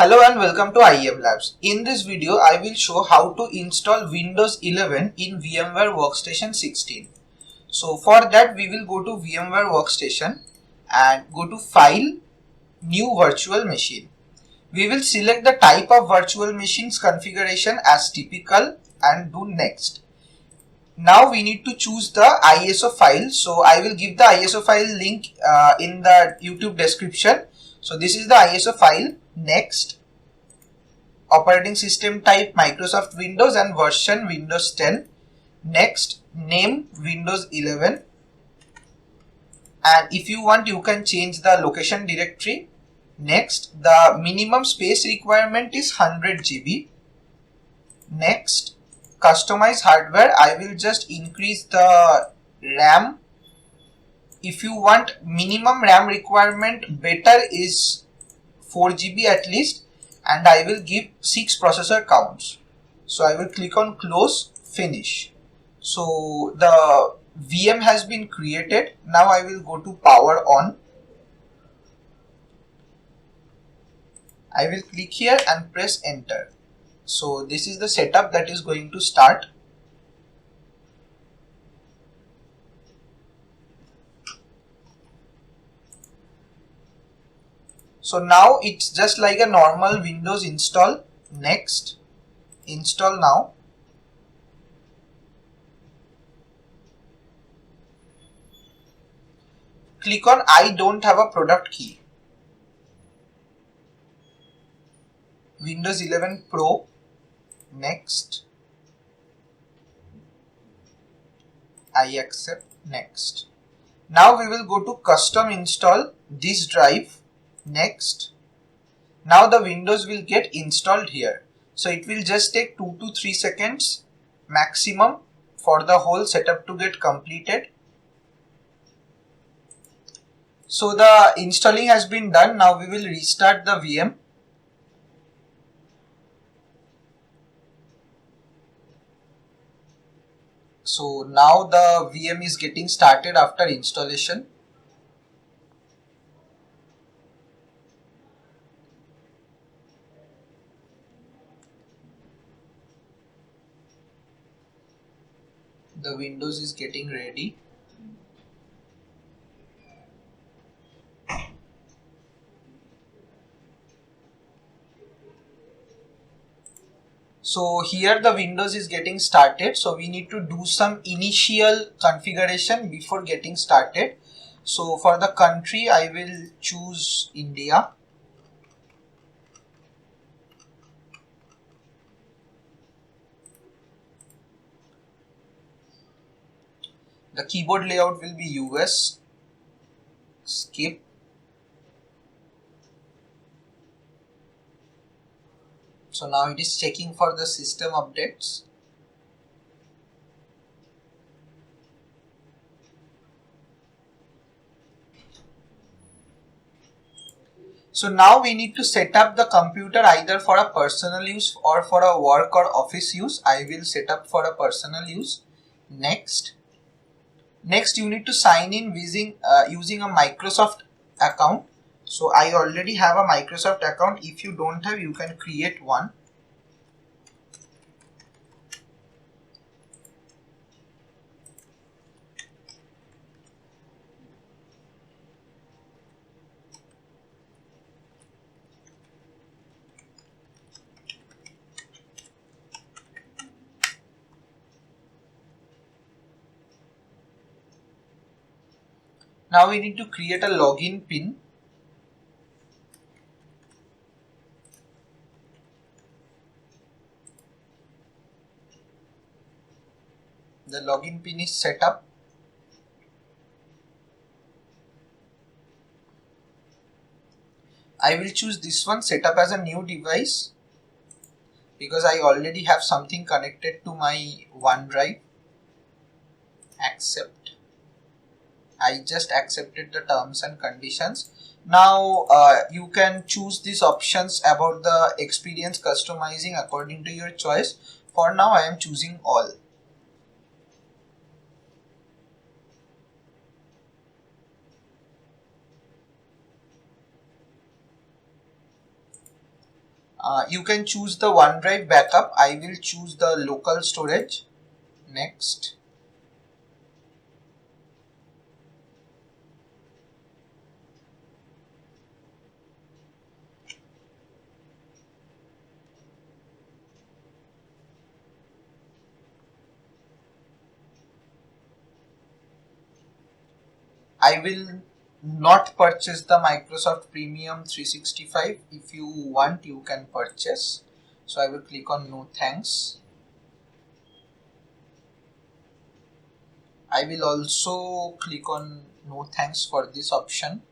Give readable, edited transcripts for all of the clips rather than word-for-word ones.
Hello and welcome to IEM Labs. In this video, I will show how to install Windows 11 in VMware Workstation 16. So for that, we will go to VMware Workstation and go to File, New Virtual Machine. We will select the type of virtual machine's configuration as typical and do Next. Now we need to choose the ISO file. So I will give the ISO file link in the YouTube description. So this is the ISO file. Next. Operating system type Microsoft Windows and version Windows 10. Next, name Windows 11, and if you want you can change the location directory. Next, the minimum space requirement is 100 GB. Next, customize hardware. I will just increase the RAM. If you want minimum RAM requirement, better is 4 GB at least, and I will give 6 processor counts. So I will click on close, finish. So the VM has been created. Now I will go to power on. I will click here and press enter. So this is the setup that is going to start. So now it's just like a normal Windows install. Next, install now. Click on I don't have a product key. Windows 11 Pro. Next. I accept. Next. Now we will go to custom install this drive. Next. Now the Windows will get installed here. So it will just take 2 to 3 seconds maximum for the whole setup to get completed. So the installing has been done. Now we will restart the VM. So now the VM is getting started after installation. The Windows is getting ready. So here the Windows is getting started. So we need to do some initial configuration before getting started. So for the country, I will choose India. The keyboard layout will be US. Skip. So now it is checking for the system updates. So now we need to set up the computer either for a personal use or for a work or office use. I will set up for a personal use. Next. Next, you need to sign in using a Microsoft account. So I already have a Microsoft account. If you don't have, you can create one. Now we need to create a login pin. The login pin is set up. I will choose this one, set up as a new device, because I already have something connected to my OneDrive. Accept. I just accepted the terms and conditions. Now you can choose these options about the experience customizing according to your choice. For now I am choosing all. You can choose the OneDrive backup. I will choose the local storage. Next. I will not purchase the Microsoft Premium 365. If you want, you can purchase. So I will click on no thanks. I will also click on no thanks for this option.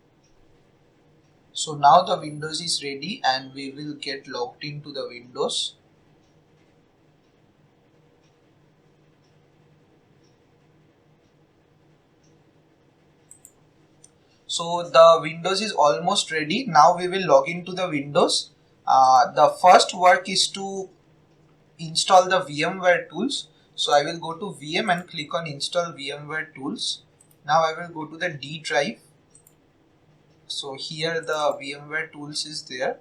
So now the Windows is ready and we will get logged into the Windows. So the Windows is almost ready. Now we will log into the Windows. The first work is to install the VMware tools. So I will go to VM and click on install VMware tools. Now I will go to the D drive. So here the VMware tools is there.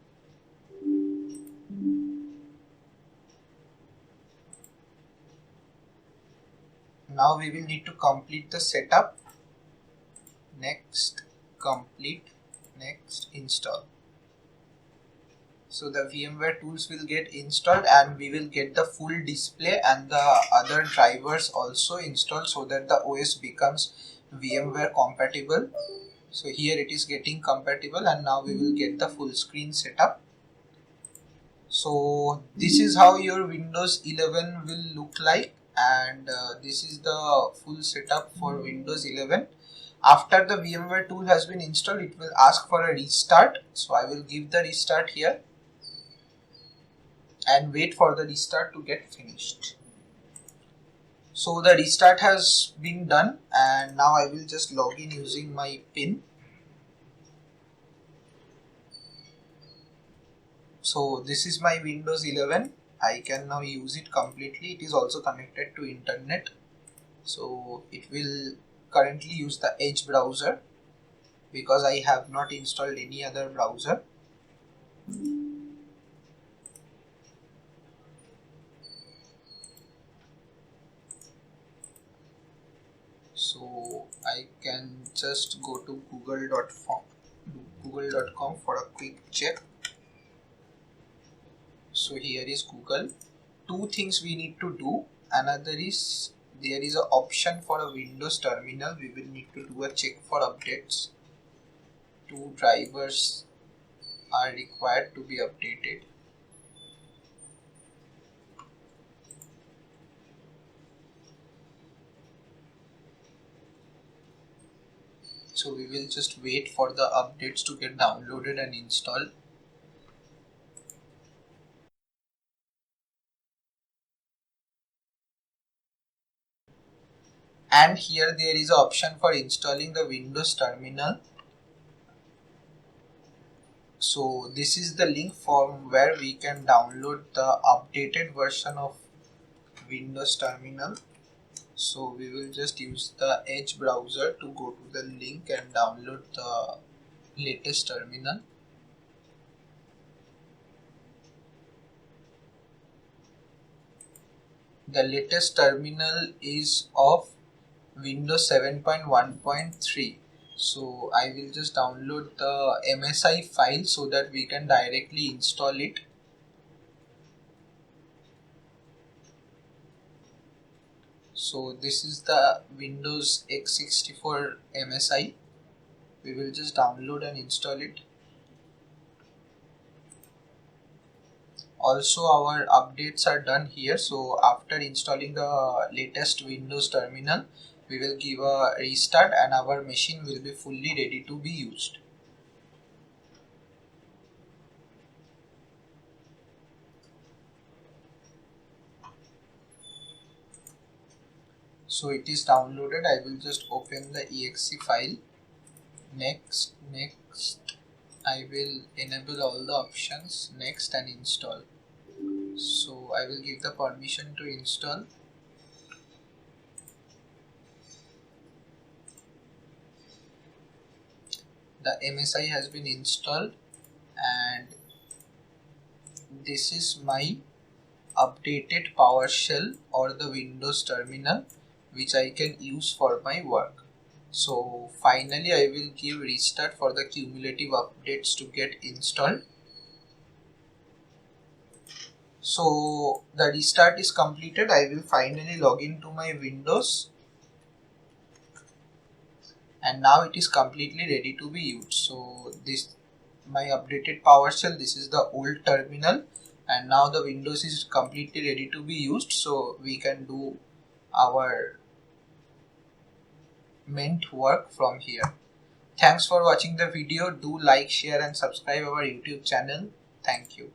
Now we will need to complete the setup. Next, complete, next, install. So the VMware tools will get installed and we will get the full display and the other drivers also installed so that the OS becomes VMware compatible. So here it is getting compatible and now we will get the full screen setup. So this is how your Windows 11 will look like, and this is the full setup for Windows 11. After the VMware tool has been installed, it will ask for a restart. So I will give the restart here and wait for the restart to get finished. So the restart has been done and now I will just log in using my PIN. So this is my Windows 11. I can now use it completely. It is also connected to internet. So it will currently use the Edge browser because I have not installed any other browser. So I can just go to google.com for a quick check. So here is Google. Two things we need to do. Another is there is an option for a Windows terminal. We will need to do a check for updates. Two drivers are required to be updated. So we will just wait for the updates to get downloaded and installed. And here there is an option for installing the Windows terminal. So this is the link from where we can download the updated version of Windows terminal. So we will just use the Edge browser to go to the link and download the latest terminal. The latest terminal is of Windows 7.1.3. So I will just download the MSI file so that we can directly install it. So this is the Windows x64 MSI. We will just download and install it. Also our updates are done here. So after installing the latest Windows terminal, we will give a restart and our machine will be fully ready to be used. So it is downloaded. I will just open the exe file. Next, I will enable all the options, next, and install. So I will give the permission to install. The MSI has been installed and this is my updated PowerShell or the Windows terminal which I can use for my work. So finally I will give restart for the cumulative updates to get installed. So the restart is completed. I will finally log into my Windows, and now it is completely ready to be used. So this my updated PowerShell, this is the old terminal, and now the Windows is completely ready to be used, so we can do our meant work from here. Thanks for watching the video. Do like, share and subscribe our YouTube channel. Thank you.